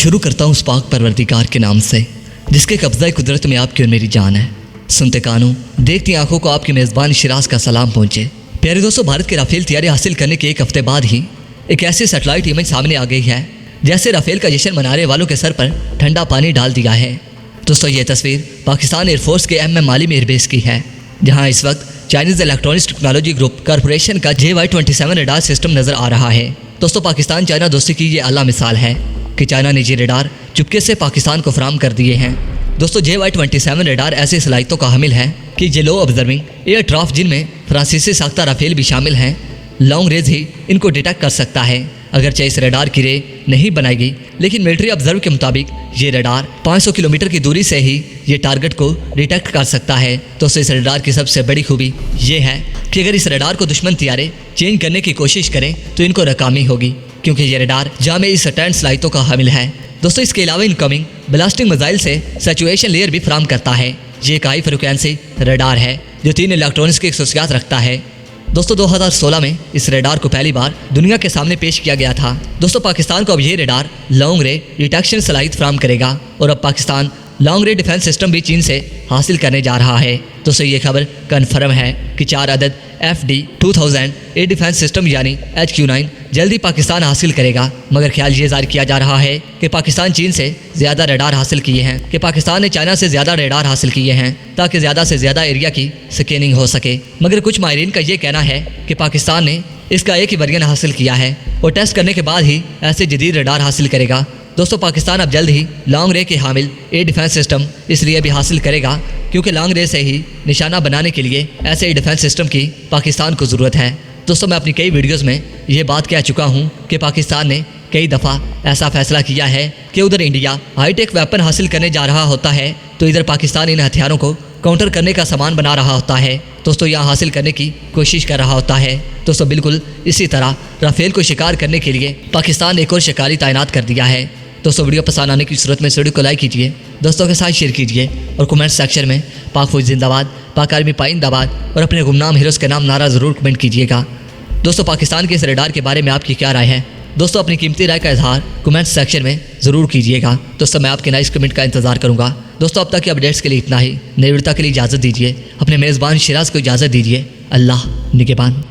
शुरू करता हूँ उस पाक परवरदिगार के नाम से जिसके कब्ज़ा कुदरत में आपकी और मेरी जान है। सुनते कानों देखती आंखों को आपकी मेज़बान शिराज का सलाम पहुँचे। प्यारे दोस्तों, भारत के राफेल तैयारी हासिल करने के एक हफ्ते बाद ही एक ऐसी सैटेलाइट इमेज सामने आ गई है जैसे राफेल का जश्न मनाने वालों के सर पर ठंडा पानी डाल दिया है। दोस्तों, ये तस्वीर पाकिस्तान एयरफोर्स के MM माली में एयरबेस की है, जहाँ इस वक्त Chinese electronics technology group corporation का JY-27 रडार सिस्टम नजर आ रहा है। दोस्तों, पाकिस्तान चाइना दोस्ती की ये आला मिसाल है कि चाइना ने ये रडार चुपके से पाकिस्तान को फराहम कर दिए हैं। दोस्तों, JY-27 रडार ऐसी सलाहियतों का हामिल है कि ये लो ऑब्जर्विंग एयर ट्राफ्ट जिनमें फ्रांसीसी साख्ता राफेल भी शामिल हैं, लॉन्ग रेंज ही इनको डिटेक्ट कर सकता है। अगरचे इस रडार की रे नहीं बनाई गई, लेकिन मिलिट्री ऑब्जर्व के मुताबिक ये रडार 500 किलोमीटर की दूरी से ही ये टारगेट को डिटेक्ट कर सकता है। तो इस रडार की सबसे बड़ी खूबी ये है कि अगर इस रडार को दुश्मन तैयारे चेंज करने की कोशिश करें तो इनको नाकामी होगी, क्योंकि ये रडार जामे इस स्टैंड सलाहियतों का हामिल है। दोस्तों, इसके अलावा इनकमिंग ब्लास्टिंग मिसाइल से सिचुएशन लेयर भी फराहम करता है। ये एक हाई फ्रिक्वेंसी रडार है जो 3 इलेक्ट्रॉनिक्स की खसूसियात रखता है। दोस्तों, 2016 में इस रडार को पहली बार दुनिया के सामने पेश किया गया था। दोस्तों, पाकिस्तान को अब ये रडार लॉन्ग रे डिटेक्शन सलाहियत फराहम करेगा और अब पाकिस्तान लॉन्ग रे डिफेंस सिस्टम भी चीन से हासिल करने जा रहा है। दोस्तों, ये खबर कन्फर्म है कि 4 अदद FD-2000 एयर डिफेंस सिस्टम यानी HQ-9 जल्दी पाकिस्तान हासिल करेगा। मगर ख्याल ये जाहिर किया जा रहा है कि पाकिस्तान चीन से ज़्यादा रडार हासिल किए हैं, कि पाकिस्तान ने चाइना से ज़्यादा रडार हासिल किए हैं ताकि ज़्यादा से ज़्यादा एरिया की स्कैनिंग हो सके। मगर कुछ माहिरीन का ये कहना है कि पाकिस्तान ने इसका एक ही वर्जन हासिल किया है और टेस्ट करने के बाद ही ऐसे जदीद रडार हासिल करेगा। दोस्तों, पाकिस्तान अब जल्द ही लॉन्ग रे के हामिल एयर डिफेंस सिस्टम इसलिए भी हासिल करेगा क्योंकि लॉन्ग रे से ही निशाना बनाने के लिए ऐसे एयर डिफेंस सिस्टम की पाकिस्तान को ज़रूरत है। दोस्तों, मैं अपनी कई वीडियोस में ये बात कह चुका हूँ कि पाकिस्तान ने कई दफ़ा ऐसा फैसला किया है कि उधर इंडिया हाईटेक वेपन हासिल करने जा रहा होता है तो इधर पाकिस्तान इन हथियारों को काउंटर करने का सामान बना रहा होता है। दोस्तों, यहाँ हासिल करने की कोशिश कर रहा होता है। दोस्तों, बिल्कुल इसी तरह राफेल को शिकार करने के लिए पाकिस्तान ने एक और शिकारी तैनात कर दिया है। दोस्तों, वीडियो पसंद आने की सूरत में इस वीडियो को लाइक कीजिए, दोस्तों के साथ शेयर कीजिए और कमेंट सेक्शन में पाक फौज जिंदाबाद, पाक आर्मी पाइंदाबाद और अपने गुमनाम हीरोज़ के नाम नारा ज़रूर कमेंट कीजिएगा। दोस्तों, पाकिस्तान के इस रडार के बारे में आपकी क्या राय है? दोस्तों, अपनी कीमती राय का इजहार कमेंट सेक्शन में ज़रूर कीजिएगा। दोस्तों, मैं आपके नाइस कमेंट का इंतजार करूँगा। दोस्तों, अब तक के अपडेट्स के लिए इतना ही। नई वीडियो के लिए इजाज़त दीजिए, अपने मेज़बान शिराज को इजाज़त दीजिए। अल्लाह निगहबान।